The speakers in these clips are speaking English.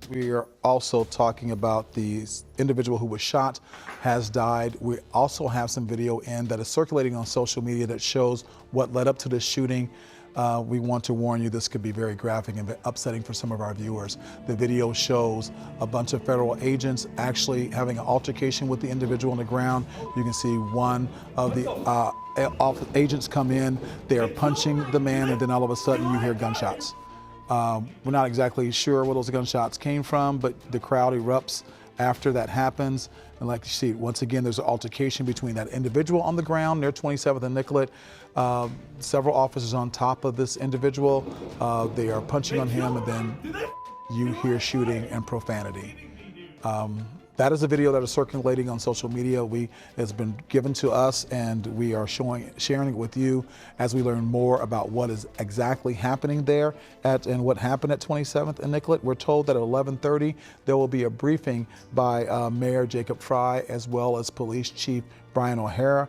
We are also talking about the individual who was shot has died. We also have some video that is circulating on social media that shows what led up to this shooting. We want to warn you, this could be very graphic and upsetting for some of our viewers. The video shows a bunch of federal agents actually having an altercation with the individual on the ground. You can see one of the agents come in, they are punching the man, and then all of a sudden you hear gunshots. We're not exactly sure where those gunshots came from, but the crowd erupts after that happens. And like you see, once again, there's an altercation between that individual on the ground near 27th and Nicollet. Several officers on top of this individual. They are punching on him, and then you hear shooting and profanity. That is a video that is circulating on social media. It's been given to us, and we are sharing it with you as we learn more about what is exactly happening there and what happened at 27th and Nicollet. We're told that at 11:30 there will be a briefing by Mayor Jacob Fry as well as Police Chief Brian O'Hara.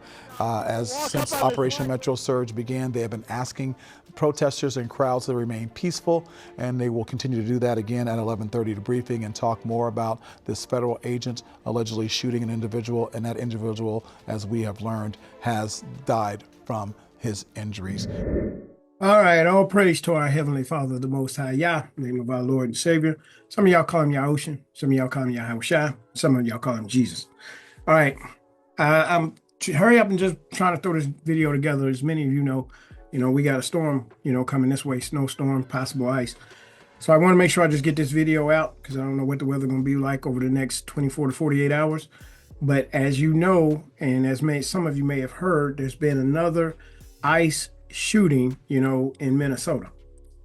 Since Operation Metro Surge began, they have been asking protesters and crowds to remain peaceful, and they will continue to do that again at 11:30 to briefing and talk more about this federal agent allegedly shooting an individual, and that individual, as we have learned, has died from his injuries. All right, all praise to our Heavenly Father, the Most High Yah, in the name of our Lord and Savior. Some of y'all call him Yahushua, some of y'all call him Yahushua, some of y'all call him Jesus. All right, I'm hurry up and just trying to throw this video together. As many of you know, we got a storm, coming this way, snowstorm, possible ice. So I want to make sure I just get this video out because I don't know what the weather going to be like over the next 24 to 48 hours. But as you know, and as some of you may have heard, there's been another ICE shooting, in Minnesota.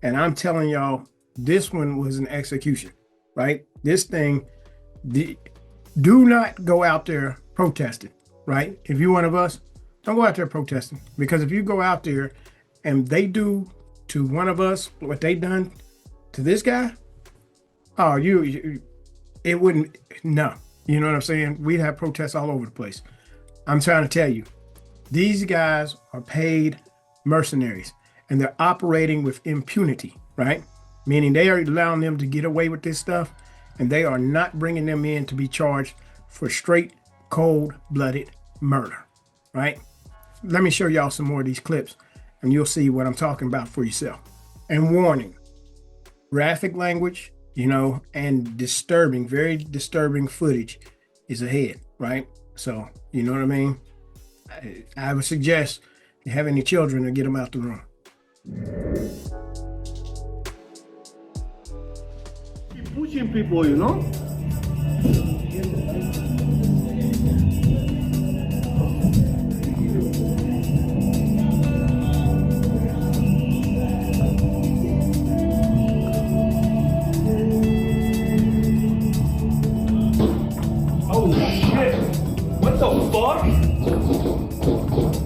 And I'm telling y'all, this one was an execution, right? This thing, do not go out there protesting, right? If you're one of us, don't go out there protesting, because if you go out there and they do to one of us what they done to this guy, oh, it wouldn't, no. You know what I'm saying? We'd have protests all over the place. I'm trying to tell you, these guys are paid mercenaries, and they're operating with impunity, right? Meaning they are allowing them to get away with this stuff, and they are not bringing them in to be charged for straight, cold-blooded murder, right? Let me show y'all some more of these clips, and you'll see what I'm talking about for yourself. And warning, graphic language, and disturbing, very disturbing footage is ahead, right? So, you know what I mean? I would suggest if you have any children to get them out the room. Keep pushing people,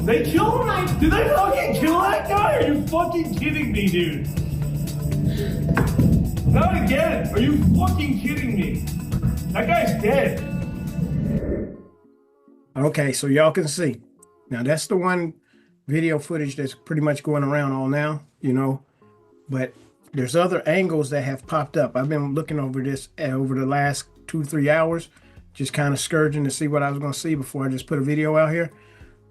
They killed him? Did they fucking kill that guy? Are you fucking kidding me, dude? Not again. Are you fucking kidding me? That guy's dead. Okay, so y'all can see. Now that's the one video footage that's pretty much going around all now, but there's other angles that have popped up. I've been looking over this over the last 2-3 hours, just kind of scourging to see what I was going to see before I just put a video out here.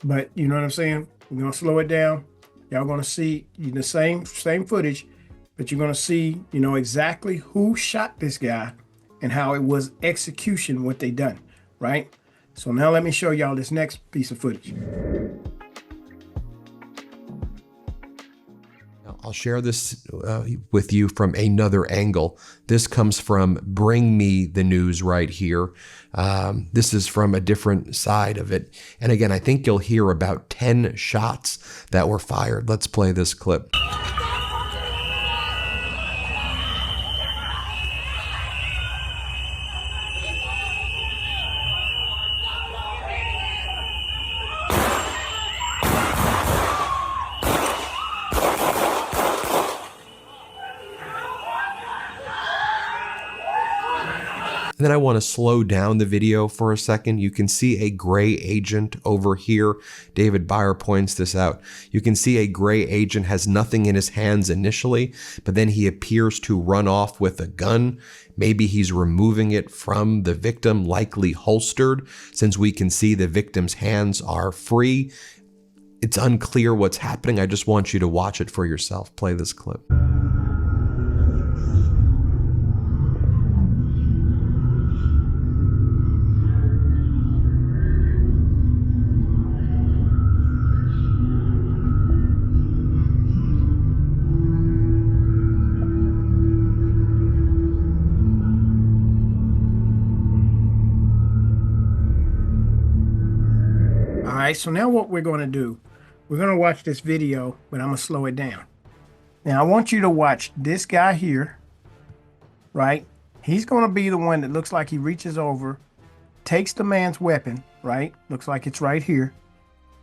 But you know what I'm saying? We're going to slow it down. Y'all going to see the same footage, but you're going to see, exactly who shot this guy and how it was execution, what they done, right? So now let me show y'all this next piece of footage. I'll share this with you from another angle. This comes from Bring Me the News right here. This is from a different side of it. And again, I think you'll hear about 10 shots that were fired. Let's play this clip. And then I want to slow down the video for a second. You can see a gray agent over here. David Byer points this out. You can see a gray agent has nothing in his hands initially, but then he appears to run off with a gun. Maybe he's removing it from the victim, likely holstered, since we can see the victim's hands are free. It's unclear what's happening. I just want you to watch it for yourself. Play this clip. All right, so now what we're going to do, we're going to watch this video, but I'm going to slow it down. Now, I want you to watch this guy here, right? He's going to be the one that looks like he reaches over, takes the man's weapon, right? Looks like it's right here.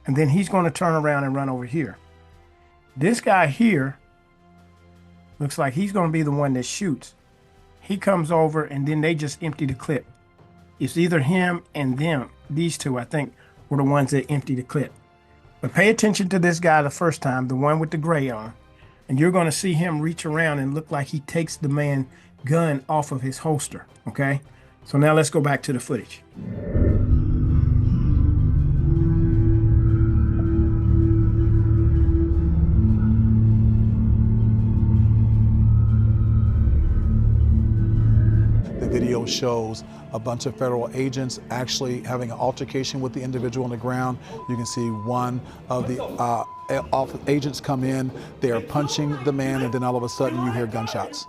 And then he's going to turn around and run over here. This guy here looks like he's going to be the one that shoots. He comes over and then they just empty the clip. It's either him and them. These two, I think, were the ones that empty the clip. But pay attention to this guy the first time, the one with the gray on, and you're going to see him reach around and look like he takes the man's gun off of his holster, okay? So now let's go back to the footage. The video shows a bunch of federal agents actually having an altercation with the individual on the ground. You can see one of the agents come in, they are punching the man, and then all of a sudden you hear gunshots.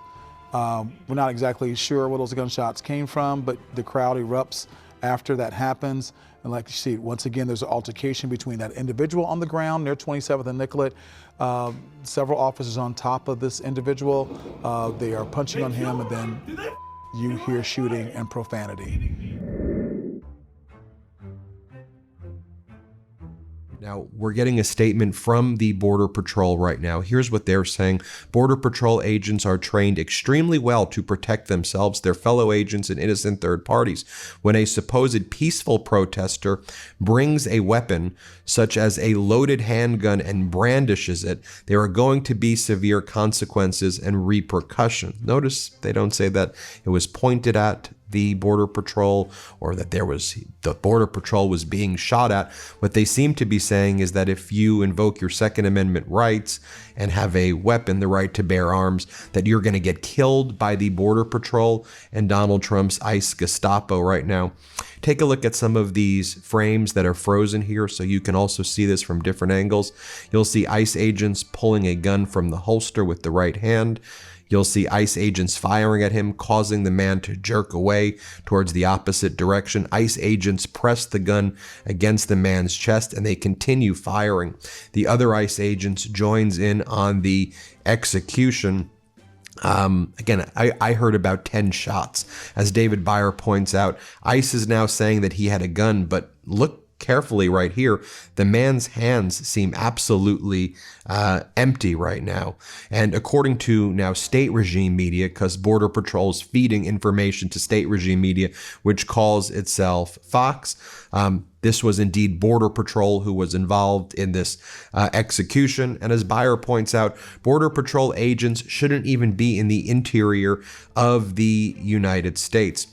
We're not exactly sure where those gunshots came from, but the crowd erupts after that happens. And like you see, once again, there's an altercation between that individual on the ground near 27th and Nicollet. Several officers on top of this individual. They are punching on him, and then you hear shooting and profanity. Now, we're getting a statement from the Border Patrol right now. Here's what they're saying. Border Patrol agents are trained extremely well to protect themselves, their fellow agents, and innocent third parties. When a supposed peaceful protester brings a weapon, such as a loaded handgun, and brandishes it, there are going to be severe consequences and repercussions. Notice they don't say that it was pointed at the Border Patrol or that the Border Patrol was being shot at. What they seem to be saying is that if you invoke your Second Amendment rights and have a weapon, the right to bear arms, that you're going to get killed by the Border Patrol and Donald Trump's ICE Gestapo right now. Take a look at some of these frames that are frozen here so you can also see this from different angles. You'll see ICE agents pulling a gun from the holster with the right hand. You'll see ICE agents firing at him, causing the man to jerk away towards the opposite direction. ICE agents press the gun against the man's chest and they continue firing. The other ICE agents joins in on the execution. Again, I heard about 10 shots. As David Byer points out, ICE is now saying that he had a gun, but look carefully right here, the man's hands seem absolutely empty right now. And according to now state regime media, because Border Patrol is feeding information to state regime media, which calls itself Fox, this was indeed Border Patrol who was involved in this execution. And as Byer points out, Border Patrol agents shouldn't even be in the interior of the United States.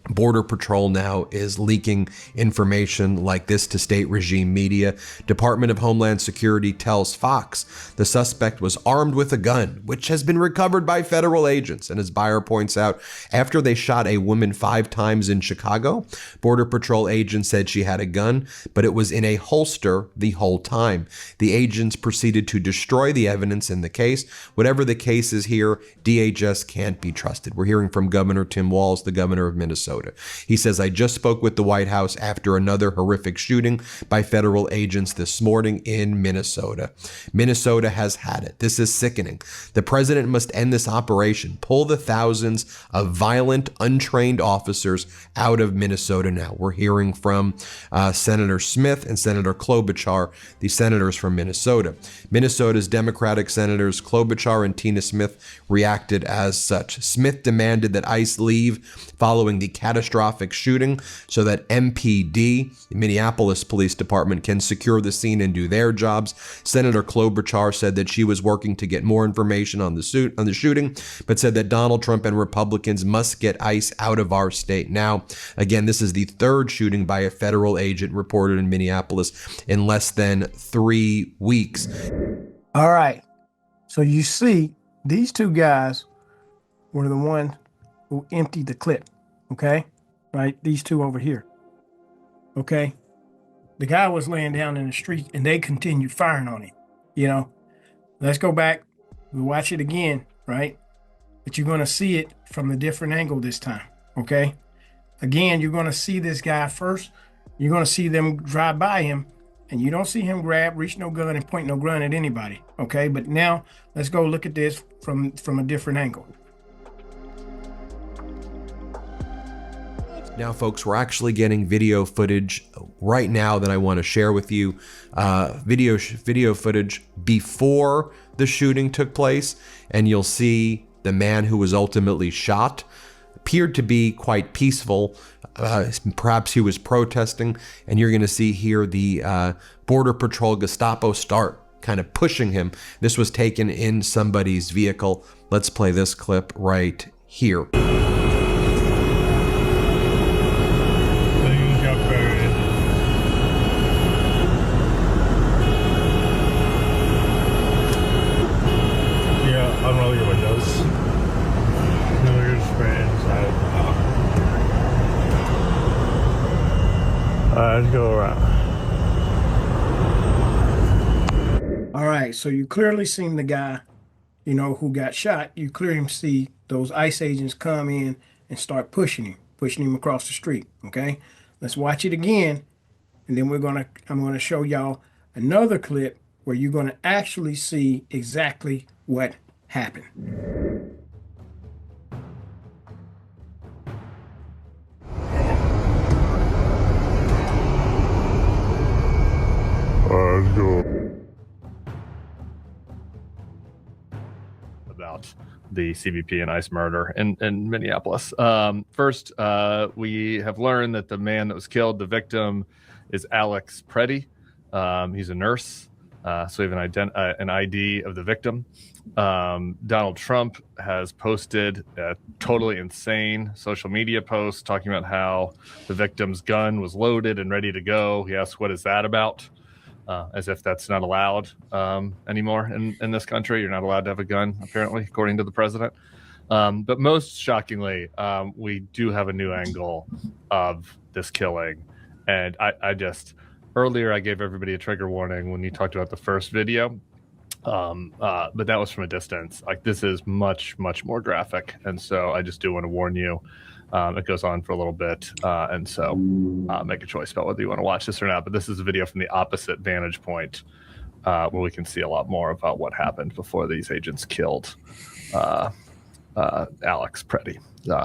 Border Patrol now is leaking information like this to state regime media. Department of Homeland Security tells Fox the suspect was armed with a gun, which has been recovered by federal agents. And as Byer points out, after they shot a woman 5 times in Chicago, Border Patrol agents said she had a gun, but it was in a holster the whole time. The agents proceeded to destroy the evidence in the case. Whatever the case is here, DHS can't be trusted. We're hearing from Governor Tim Walz, the governor of Minnesota. He says, I just spoke with the White House after another horrific shooting by federal agents this morning in Minnesota. Minnesota has had it. This is sickening. The president must end this operation. Pull the thousands of violent, untrained officers out of Minnesota now. We're hearing from Senator Smith and Senator Klobuchar, the senators from Minnesota. Minnesota's Democratic Senators Klobuchar and Tina Smith reacted as such. Smith demanded that ICE leave following the catastrophic shooting so that MPD, the Minneapolis Police Department, can secure the scene and do their jobs. Senator Klobuchar said that she was working to get more information on the shooting, but said that Donald Trump and Republicans must get ICE out of our state now. Again, this is the third shooting by a federal agent reported in Minneapolis in less than 3 weeks. All right. So you see, these two guys were the ones who emptied the clip. Okay. Right. These two over here. Okay. The guy was laying down in the street and they continued firing on him. You know, let's go back. We'll watch it again. Right. But you're going to see it from a different angle this time. Okay. Again, you're going to see this guy first. You're going to see them drive by him. And you don't see him reach no gun and point no gun at anybody, okay? But now let's go look at this from a different angle. Now, folks, we're actually getting video footage right now that I want to share with you. Video footage before the shooting took place, and you'll see the man who was ultimately shot appeared to be quite peaceful. Perhaps he was protesting, and you're going to see here the Border Patrol Gestapo start kind of pushing him. This was taken in somebody's vehicle. Let's play this clip right here. Yeah, I'm rolling your windows. No, you're just right inside. Let's go around. All right, so you clearly seen the guy, you know, who got shot. You clearly see those ICE agents come in and start pushing him across the street, okay? Let's watch it again, and then I'm gonna show y'all another clip where you're gonna actually see exactly what happened. Let's go. About the CBP and ICE murder in Minneapolis. First, we have learned that the man that was killed, the victim, is Alex Preddy. He's a nurse, so we have an ID of the victim. Donald Trump has posted a totally insane social media post talking about how the victim's gun was loaded and ready to go. He asked, what is that about? As if that's not allowed anymore in this country. You're not allowed to have a gun, apparently, according to the president. But most shockingly, we do have a new angle of this killing. And earlier I gave everybody a trigger warning when you talked about the first video. But that was from a distance. Like, this is much, much more graphic. And so I just do want to warn you. It goes on for a little bit, and so make a choice about whether you want to watch this or not. But this is a video from the opposite vantage point, where we can see a lot more about what happened before these agents killed Alex Preddy.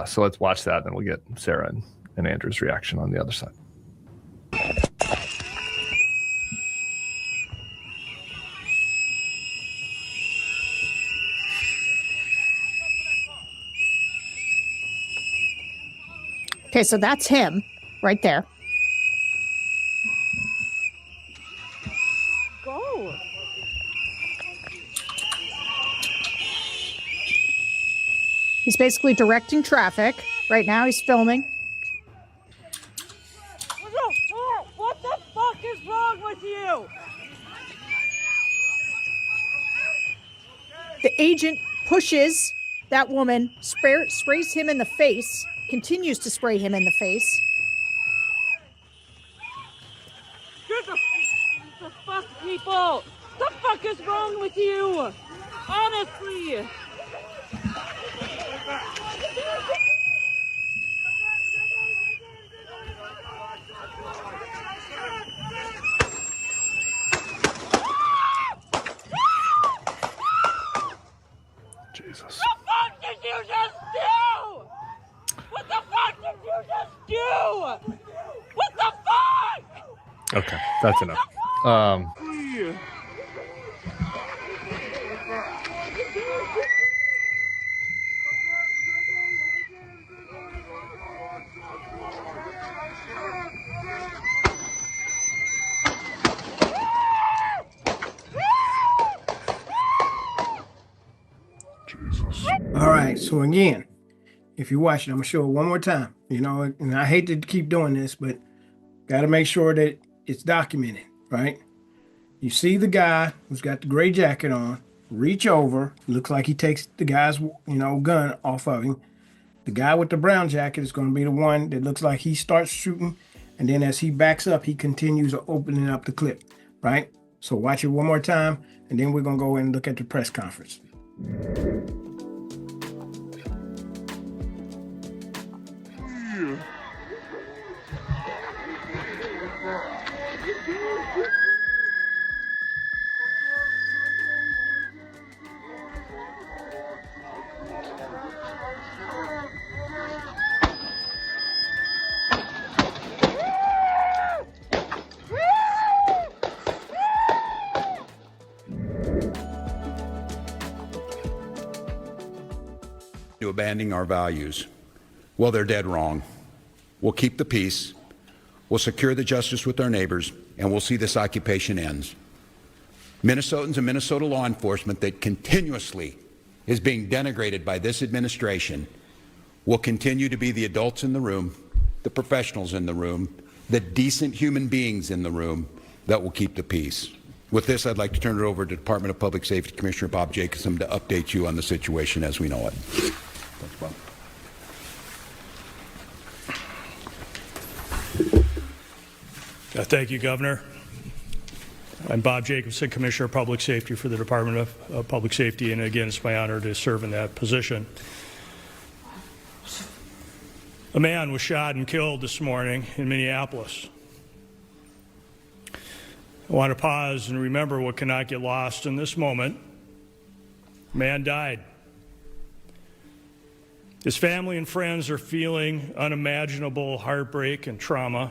So let's watch that, and then we'll get Sarah and Andrew's reaction on the other side. Okay, so that's him right there. Go. He's basically directing traffic. Right now he's filming. What the fuck is wrong with you? The agent pushes that woman, sprays him in the face, continues to spray him in the face. Get the fuck, people! The fuck is wrong with you? Honestly! Jesus. What the fuck did you just do? What the fuck did you just do? What the fuck? Okay, that's enough. So again, if you watch it, I'm gonna show it one more time. You know, and I hate to keep doing this, but got to make sure that it's documented, right? You see the guy who's got the gray jacket on, reach over, looks like he takes the guy's, gun off of him. The guy with the brown jacket is going to be the one that looks like he starts shooting, and then as he backs up, he continues opening up the clip, right? So watch it one more time, and then we're going to go and look at the press conference. To abandoning our values. Well, they're dead wrong. We'll keep the peace, we'll secure the justice with our neighbors, and we'll see this occupation ends. Minnesotans and Minnesota law enforcement that continuously is being denigrated by this administration will continue to be the adults in the room, the professionals in the room, the decent human beings in the room that will keep the peace. With this, I'd like to turn it over to Department of Public Safety Commissioner Bob Jacobson to update you on the situation as we know it. Thanks, Bob. Thank you, Governor. I'm Bob Jacobson, Commissioner of Public Safety for the Department of Public Safety, and again, it's my honor to serve in that position. A man was shot and killed this morning in Minneapolis. I want to pause and remember what cannot get lost in this moment. A man died. His family and friends are feeling unimaginable heartbreak and trauma.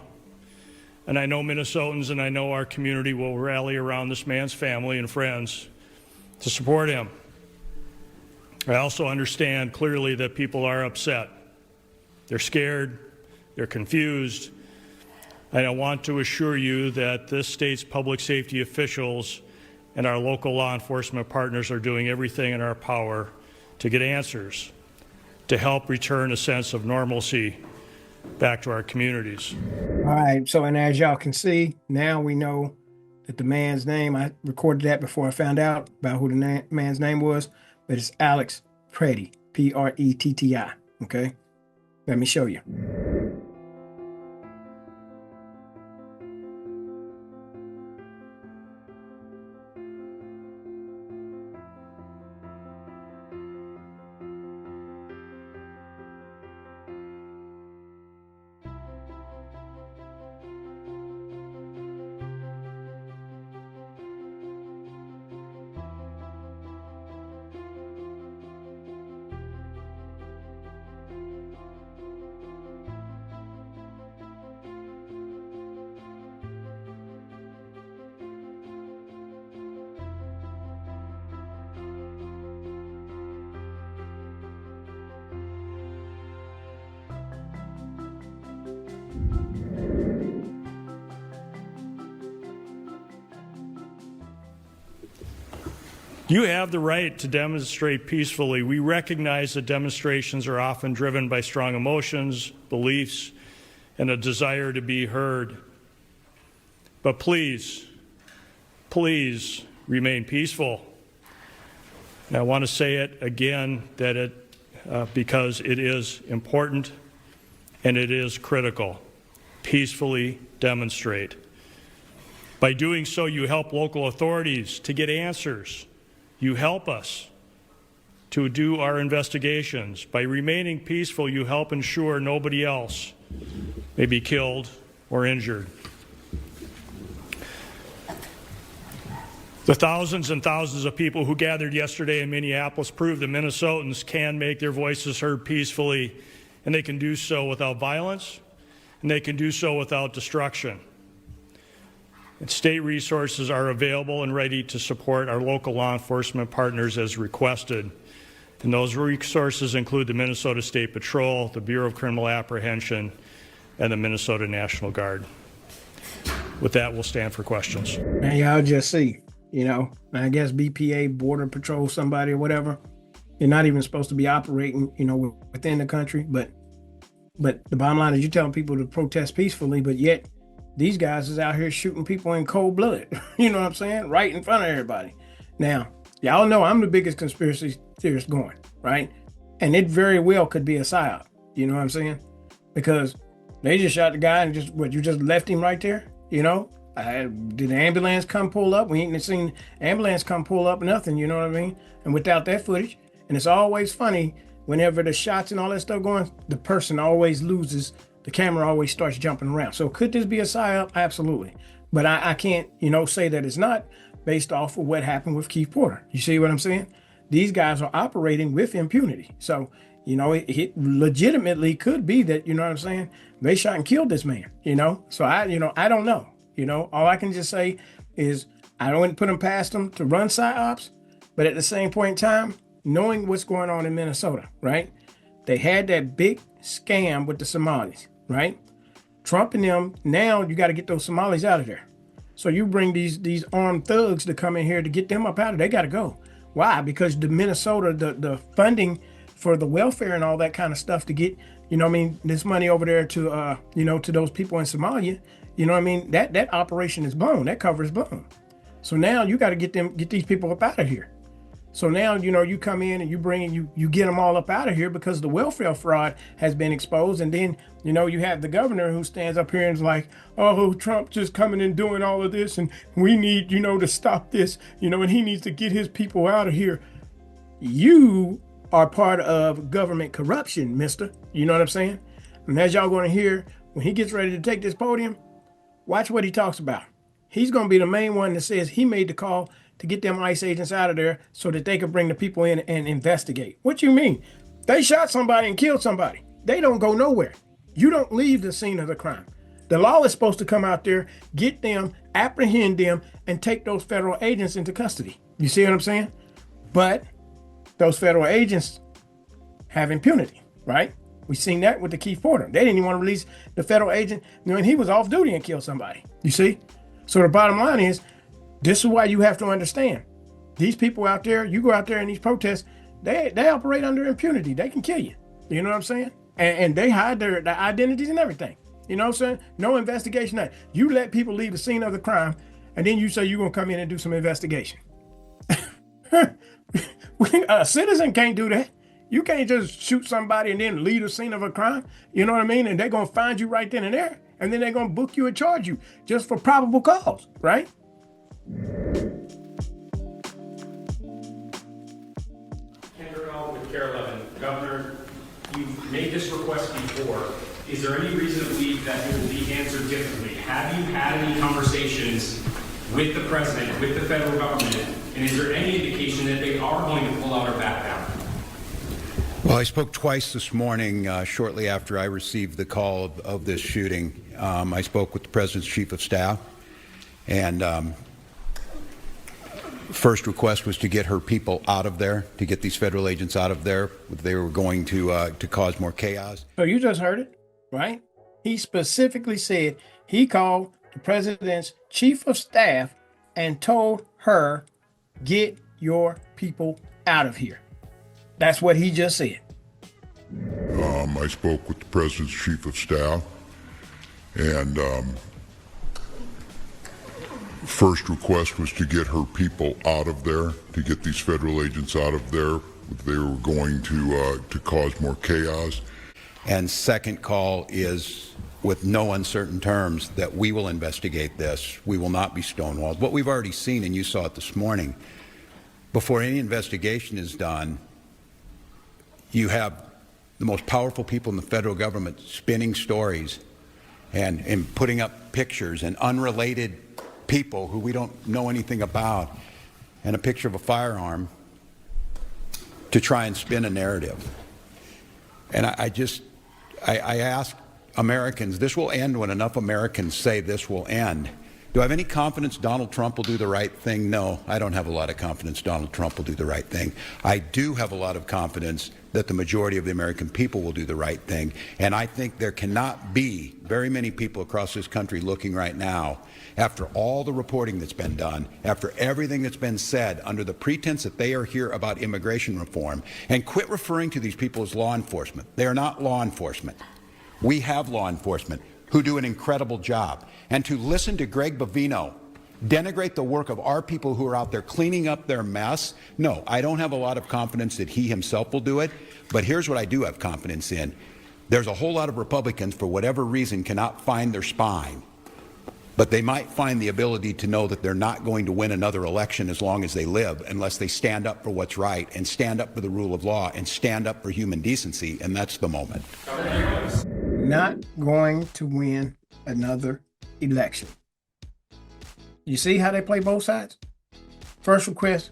And I know Minnesotans and I know our community will rally around this man's family and friends to support him. I also understand clearly that people are upset. They're scared, they're confused, and I want to assure you that this state's public safety officials and our local law enforcement partners are doing everything in our power to get answers, to help return a sense of normalcy back to our communities. All right, so and as y'all can see, now we know that the man's name, I recorded that before I found out about who the man's name was, but it's Alex Pretti, P-R-E-T-T-I, okay? Let me show you. You have the right to demonstrate peacefully. We recognize that demonstrations are often driven by strong emotions, beliefs, and a desire to be heard. But please, please remain peaceful. And I want to say it again that because it is important and it is critical. Peacefully demonstrate. By doing so, you help local authorities to get answers. You help us to do our investigations. By remaining peaceful, you help ensure nobody else may be killed or injured. The thousands and thousands of people who gathered yesterday in Minneapolis proved that Minnesotans can make their voices heard peacefully, and they can do so without violence, and they can do so without destruction. And state resources are available and ready to support our local law enforcement partners as requested. And those resources include the Minnesota State Patrol, the Bureau of Criminal Apprehension, and the Minnesota National Guard. With that, we'll stand for questions. Now y'all just see, I guess BPA, Border Patrol, somebody or whatever, They're not even supposed to be operating, within the country. But the bottom line is you're telling people to protest peacefully, but yet these guys is out here shooting people in cold blood. You know what I'm saying? Right in front of everybody. Now, y'all know I'm the biggest conspiracy theorist going, right? And it very well could be a psyop. You know what I'm saying? Because they just shot the guy and you just left him right there, Did the ambulance come pull up? We ain't seen ambulance come pull up, nothing, you know what I mean? And without that footage, and it's always funny, whenever the shots and all that stuff going, the person always loses, the camera always starts jumping around. So could this be a psyop? Absolutely. But I can't, say that it's not based off of what happened with Keith Porter. You see what I'm saying? These guys are operating with impunity. So, it legitimately could be that, you know what I'm saying? They shot and killed this man, So I don't know. All I can just say is I don't put them past them to run psyops, but at the same point in time, knowing what's going on in Minnesota, right? They had that big scam with the Somalis, right? Trump and them, now you got to get those Somalis out of there. So you bring these armed thugs to come in here to get them up out of there. They got to go. Why? Because the Minnesota, the funding for the welfare and all that kind of stuff to get, this money over there to, to those people in Somalia, that operation is blown. That cover is blown. So now you got to get these people up out of here. So now, you come in and you get them all up out of here because the welfare fraud has been exposed. And then, you have the governor who stands up here and is like, oh, Trump just coming and doing all of this. And we need, to stop this, and he needs to get his people out of here. You are part of government corruption, mister. You know what I'm saying? And as y'all going to hear, when he gets ready to take this podium, watch what he talks about. He's going to be the main one that says he made the call to get them ICE agents out of there so that they could bring the people in and investigate. What you mean? They shot somebody and killed somebody. They don't go nowhere. You don't leave the scene of the crime. The law is supposed to come out there, get them, apprehend them, and take those federal agents into custody. You see what I'm saying? But those federal agents have impunity, right? We've seen that with the Keith Porter. They didn't even want to release the federal agent when he was off duty and killed somebody. You see? So the bottom line is, this is why you have to understand. These people out there, you go out there in these protests, they operate under impunity. They can kill you. You know what I'm saying? And they hide their identities and everything. You know what I'm saying? No investigation. Nothing. You let people leave the scene of the crime, and then you say you're going to come in and do some investigation. A citizen can't do that. You can't just shoot somebody and then leave the scene of a crime. You know what I mean? And they're going to find you right then and there. And then they're going to book you and charge you just for probable cause, right? With Carolyn, Governor, you've made this request before. Is there any reason to believe that it will be answered differently? Have you had any conversations with the president, with the federal government, and is there any indication that they are going to pull out or back down? Well, I spoke twice this morning, shortly after I received the call of this shooting. I spoke with the President's Chief of Staff, and first request was to get her people out of there, to get these federal agents out of there. They were going to cause more chaos. So you just heard it, right? He specifically said he called the President's Chief of Staff and told her, get your people out of here. That's what he just said. I spoke with the President's Chief of Staff, and first request was to get her people out of there, to get these federal agents out of there. They were going to cause more chaos. And second call is, with no uncertain terms, that we will investigate this. We will not be stonewalled. What we've already seen, and you saw it this morning, before any investigation is done, you have the most powerful people in the federal government spinning stories and putting up pictures, and unrelated people who we don't know anything about, and a picture of a firearm to try and spin a narrative. And I ask Americans, this will end when enough Americans say this will end. Do I have any confidence Donald Trump will do the right thing? No, I don't have a lot of confidence Donald Trump will do the right thing. I do have a lot of confidence that the majority of the American people will do the right thing. And I think there cannot be very many people across this country looking right now, after all the reporting that's been done, after everything that's been said under the pretense that they are here about immigration reform, and quit referring to these people as law enforcement. They are not law enforcement. We have law enforcement who do an incredible job. And to listen to Greg Bovino denigrate the work of our people who are out there cleaning up their mess, no, I don't have a lot of confidence that he himself will do it. But here's what I do have confidence in. There's a whole lot of Republicans, for whatever reason, cannot find their spine. But they might find the ability to know that they're not going to win another election as long as they live unless they stand up for what's right and stand up for the rule of law and stand up for human decency, and that's the moment. Not going to win another election. You see how they play both sides? First request,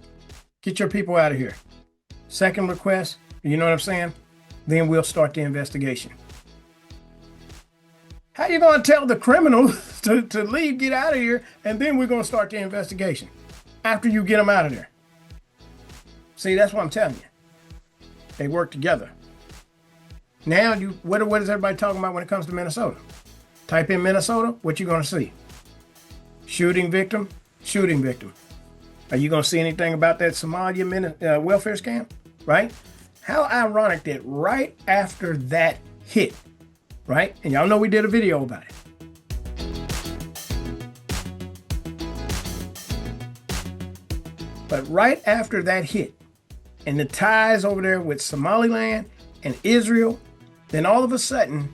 get your people out of here. Second request, you know what I'm saying? Then we'll start the investigation. How you going to tell the criminal to leave, get out of here, and then we're going to start the investigation after you get them out of there? See, that's what I'm telling you. They work together. Now, what is everybody talking about when it comes to Minnesota? Type in Minnesota, what you going to see? Shooting victim, shooting victim. Are you going to see anything about that Somalia welfare scam? Right? How ironic that right after that hit, right? And y'all know we did a video about it. But right after that hit, and the ties over there with Somaliland and Israel, then all of a sudden,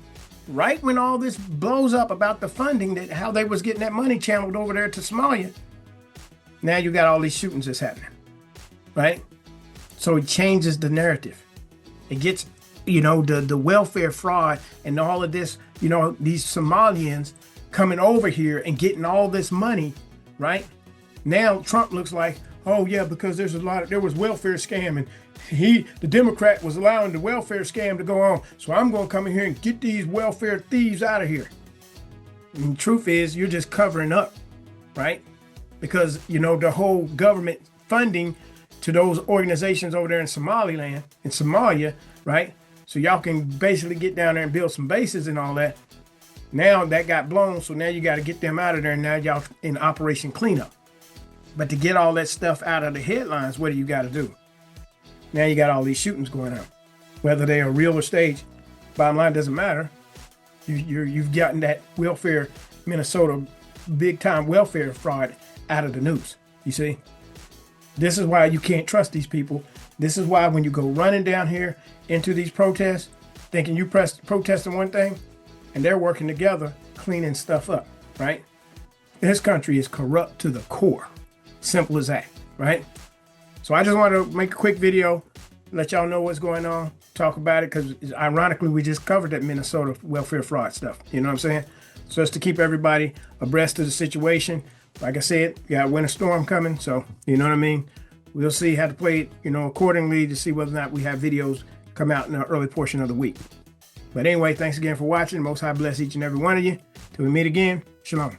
right when all this blows up about the funding, that how they was getting that money channeled over there to Somalia, now you got all these shootings that's happening, right? So it changes the narrative. It gets, the welfare fraud and all of this, these Somalians coming over here and getting all this money, right? Now Trump looks like, oh yeah, because there was welfare scam, and the Democrat was allowing the welfare scam to go on. So I'm going to come in here and get these welfare thieves out of here. And the truth is, you're just covering up, right? Because, the whole government funding to those organizations over there in Somaliland, in Somalia, right? So y'all can basically get down there and build some bases and all that. Now that got blown, so now you got to get them out of there, and now y'all in Operation Cleanup. But to get all that stuff out of the headlines, what do you got to do? Now you got all these shootings going on. Whether they are real or staged, bottom line, doesn't matter. You've gotten that welfare, Minnesota, big time welfare fraud out of the news. You see? This is why you can't trust these people. This is why when you go running down here into these protests, thinking you protesting one thing, and they're working together, cleaning stuff up, right? This country is corrupt to the core. Simple as that, right? So I just wanted to make a quick video, let y'all know what's going on, talk about it, because ironically, we just covered that Minnesota welfare fraud stuff. You know what I'm saying? So just to keep everybody abreast of the situation. Like I said, you got a winter storm coming, so you know what I mean? We'll see how to play it, accordingly to see whether or not we have videos come out in the early portion of the week. But anyway, thanks again for watching. Most High bless each and every one of you. Till we meet again, shalom.